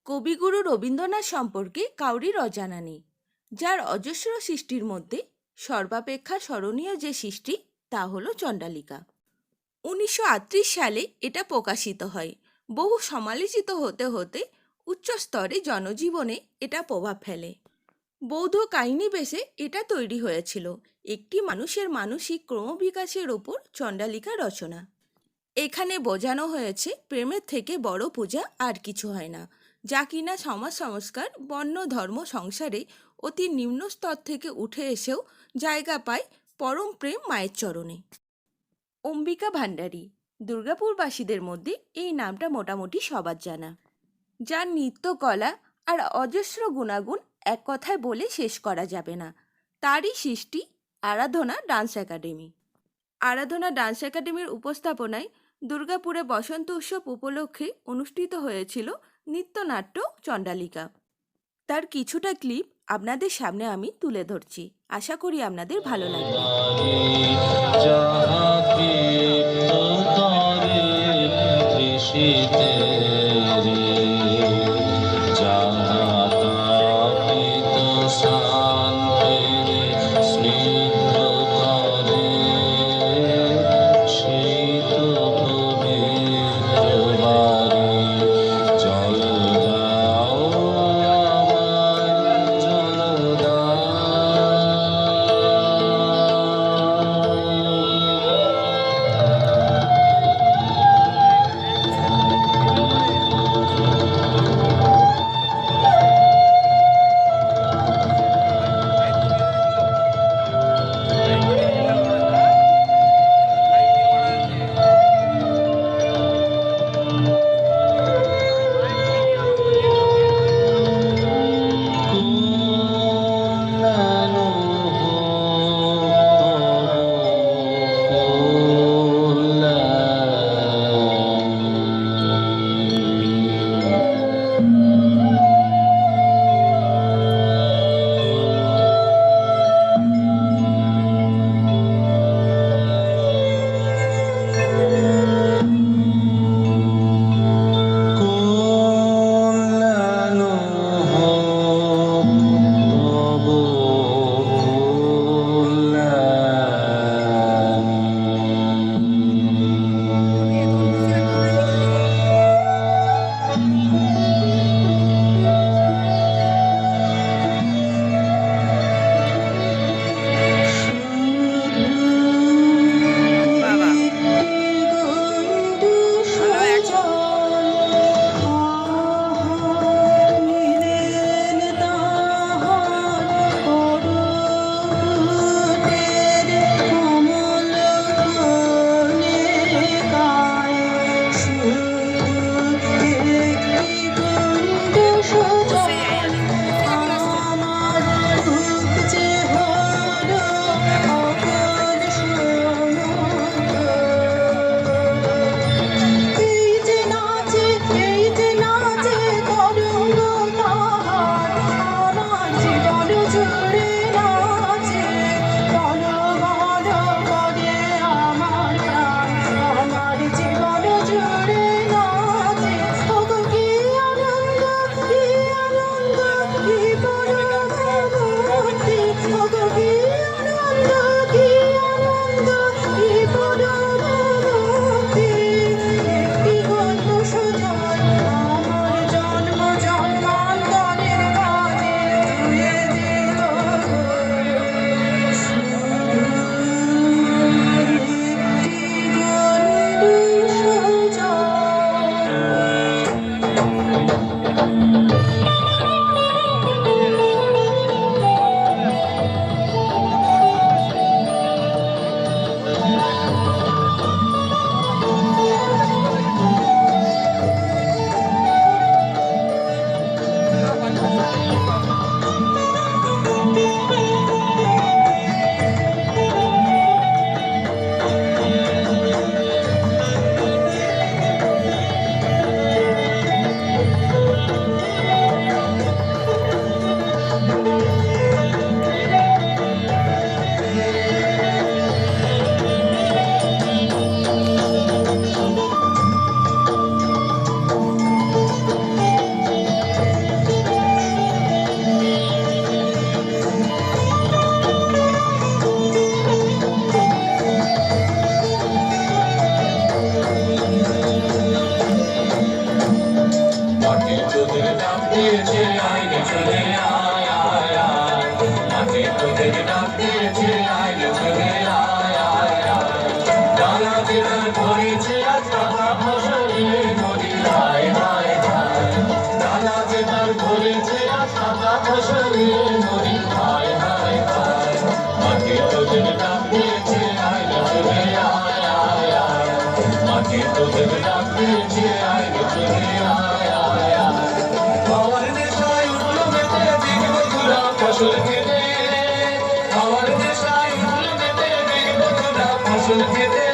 কবিগুরু রবীন্দ্রনাথ সম্পর্কে কাউরির অজানা নেই, যার অজস্র সৃষ্টির মধ্যে সর্বাপেক্ষা স্মরণীয় যে সৃষ্টি তা হলো চণ্ডালিকা। 1938 সালে এটা প্রকাশিত হয়। বহু সমালোচিত হতে হতে উচ্চ স্তরে জনজীবনে এটা প্রভাব ফেলে। বৌদ্ধ কাহিনী বেশে এটা তৈরি হয়েছিল একটি মানুষের মানসিক ক্রমবিকাশের ওপর চণ্ডালিকা রচনা। এখানে বোঝানো হয়েছে প্রেমের থেকে বড় পূজা আর কিছু হয় না, যা কিনা সমাজ সংস্কার বর্ণ ধর্ম সংসারে অতি নিম্ন স্তর থেকে উঠে এসেও জায়গা পায় পরম প্রেম মায়ের চরণে। অম্বিকা ভান্ডারী দুর্গাপুরবাসীদের মধ্যে এই নামটা মোটামুটি সবার জানা, যার নৃত্যকলা আর অজস্র গুণাগুণ এক কথায় বলে শেষ করা যাবে না। তারই সৃষ্টি আরাধনা ডান্স একাডেমি। আরাধনা ডান্স একাডেমির উপস্থাপনায় দুর্গাপুরে বসন্ত উৎসব উপলক্ষে অনুষ্ঠিত হয়েছিল নৃত্যনাট্য চণ্ডালিকা। তার কিছুটা ক্লিপ আপনাদের সামনে আমি তুলে ধরছি, আশা করি আপনাদের ভালো লাগবে। মাটি তোদের ডাক দিয়েছে আয় রে চলে আয় আয় আয় মাটি তোদের ডাক দিয়েছে আয় রে চলে আয় আয় আয় ডালা জেলার ভরেছে আজ টাকা ফসলে নদী হায় হায় হায় ডালা জেলার ভরেছে আজ টাকা ফসলে নদী হায় হায় হায় মাটি তোদের ডাক দিয়েছে আয় রে চলে আয় আয় আয় মাটি তোদের ডাক দিয়েছে আয় রে চলে আয় আয় আয় আমার নেশায় উঠলো মেতে দেখব তোরা ফসল খেতে আমার নেশায় উঠলো মেতে দেখব তোরা ফসল খেতে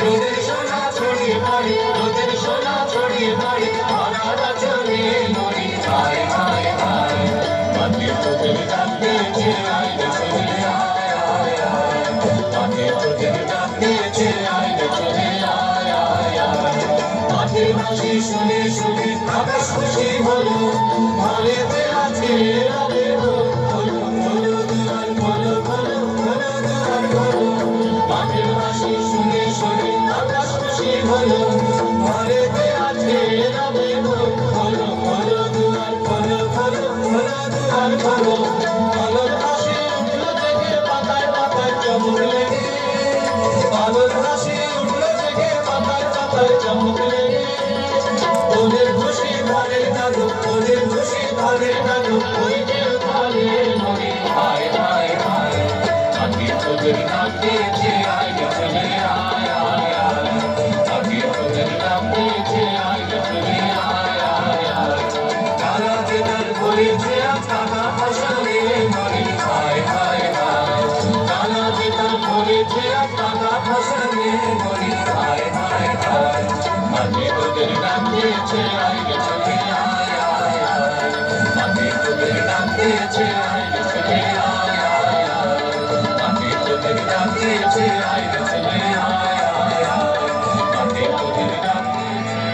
রোদের সোনা ছড়িয়ে পড়ে রোদের সোনা ছড়িয়ে পড়ে আনারা চলে নদী হায় হায় হায় মাটি তোদের ডাক দিয়েছে আয় রে চলে আয় আয় আয় মাটি তোদের ডাক দিয়েছে আয় রে চলে আয় আয় আয় মাটির হাসি শুনে শুনে আকাশ খুশি হলো ঘরেতে আছে রবে হলো হলো দুয়ার খোলো খোলো খোলো দুয়ার খোলো মাটির হাসি শুনে শুনে আকাশ খুশি হলো ঘরেতে আছে রবে হলো হলো দুয়ার খোলো খোলো খোলো দুয়ার খোলো আলোর হাসি উঠলো থেকে পাতায় পাতায় চমক লেগে আলোর হাসি উঠলো থেকে পাতায় পাতায় চমক লেগে ওদের খুশি ঘরে থাকো ওদের খুশি ঘরে থাকো ওই যে ঘরে নদী হায় হায় হায় মাটি তোদের ডাক দিয়েছে আয় রে চলে আয় আয় আয় মাটি তোদের ডাক দিয়েছে আয় রে চলে আয় আয় আয় ডালা জেলার ভরেছে আজ টাকা ফসলে নদী হায় হায় হায় ডালা জেলার ভরেছে আজ টাকা ফসলে নদী হায় হায় হায় মাটি তোদের ডাক দিয়েছে আয় রে চলে আয় আয় আয় মাটি তোদের ডাক দিয়েছে আয় রে চলে আয় আয় আয় মাটি তোদের ডাক দিয়েছে আয় রে চলে আয় আয় আয় মাটি তোদের ডাক দিয়েছে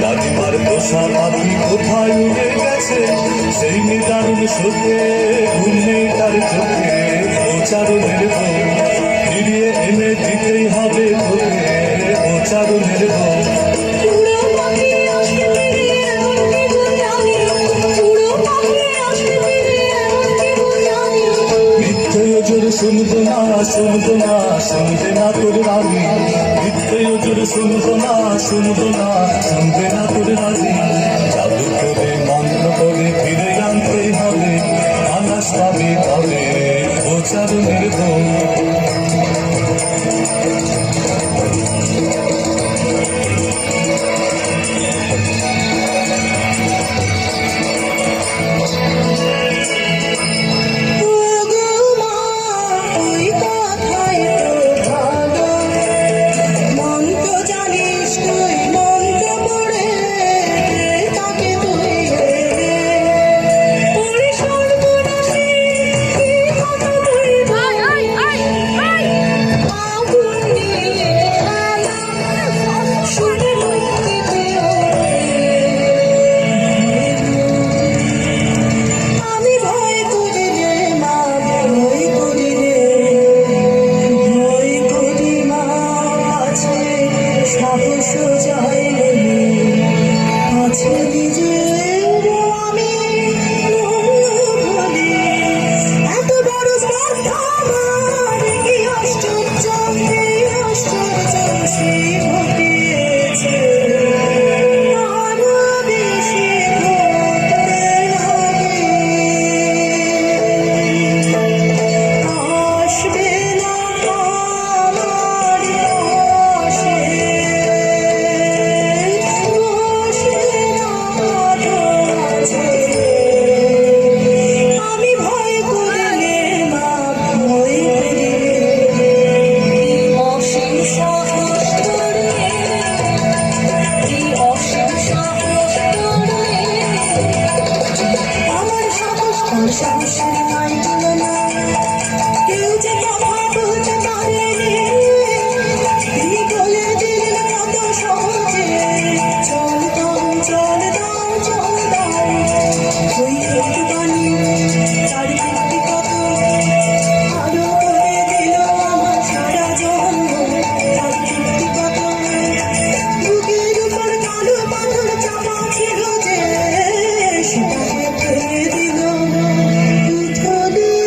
রাজমার পোষা পাখি কোথায় উড়ে গেছে সেই নিদারুণ সুখে ঘুম নেই তার চোখে ও চারুণের বউ ফিরিয়ে এনে দিতেই হবে তোকে ও চারুণের বউ মিথ্যে ওজোর শুনবো না শুনবো না শুনবে না তোর রানী মিথ্যে ওজোর শুনবো না শুনবো না শুনবে না তোর রানী জাদু করে মন্ত্র করে ফিরে আনতেই হবে আনাস পাবে তবে ও চারুণের বউ Thank you.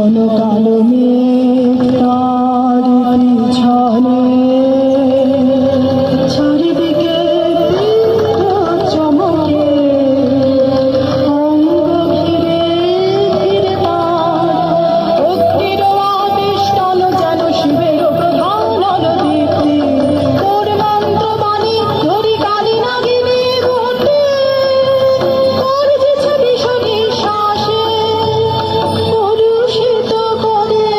ঘন কালো মেঘ তার পিছনে চারিদিকে বিদ্যুৎ চমকে অঙ্গ ঘিরে ঘিরে তার অগ্নির আদিষ্টল যেন শিবের প্রধান দীপ্তি তোর মন্ত্রবাণী ধরি কালী নাগিনী মূর্তি করছে ভীষণ শ্বাসে কলুষিত করে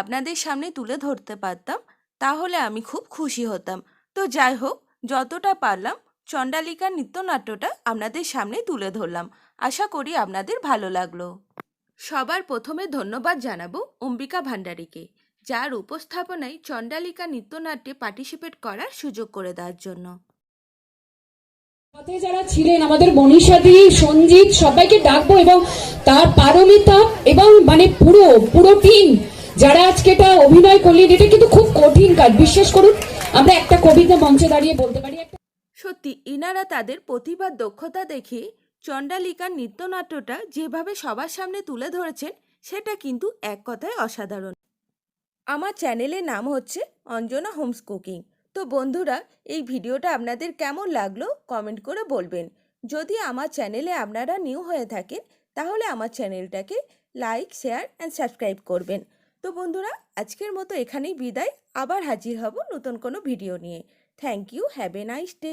আপনাদের সামনে তুলে ধরতে পারতাম তাহলে আমি খুব খুশি হতাম। তো যাই হোক, যতটা পারলাম চণ্ডালিকার নৃত্যনাট্যটা আপনাদের সামনে তুলে ধরলাম। আশা করি আপনাদের ভালো লাগলো। সবার প্রথমে ধন্যবাদ জানাবো অম্বিকা ভান্ডারীকে, যার উপস্থাপনায় চণ্ডালিকা নৃত্যনাট্যে পার্টিসিপেট করার সুযোগ করে দেওয়ার জন্য। সাথে যারা ছিলেন আমাদের মনীষাদি, সঞ্জিত, সবাইকে ডাকবো এবং তার পারমিতা এবং মানে পুরো টিম যারা আজকে এটা অভিনয় করলেন। এটা কিন্তু খুব কঠিন কাজ, বিশ্বাস করুন। আমরা একটা কবিতা মঞ্চে দাঁড়িয়ে বলতে পারি সত্যি ইনারা তাদের প্রতিভার দক্ষতা দেখে চণ্ডালিকার নৃত্যনাট্যটা যেভাবে সবার সামনে তুলে ধরেছেন সেটা কিন্তু এক কথায় অসাধারণ। আমার চ্যানেলের নাম হচ্ছে অঞ্জনা হোমস কুকিং। তো বন্ধুরা, এই ভিডিওটা আপনাদের কেমন লাগলো কমেন্ট করে বলবেন। যদি আমার চ্যানেলে আপনারা নিউ হয়ে থাকেন তাহলে আমার চ্যানেলটাকে লাইক, শেয়ার অ্যান্ড সাবস্ক্রাইব করবেন। তো বন্ধুরা, আজকের মতো এখানেই বিদায়। আবার হাজির হব নতুন কোনো ভিডিও নিয়ে। Thank you, have a nice day.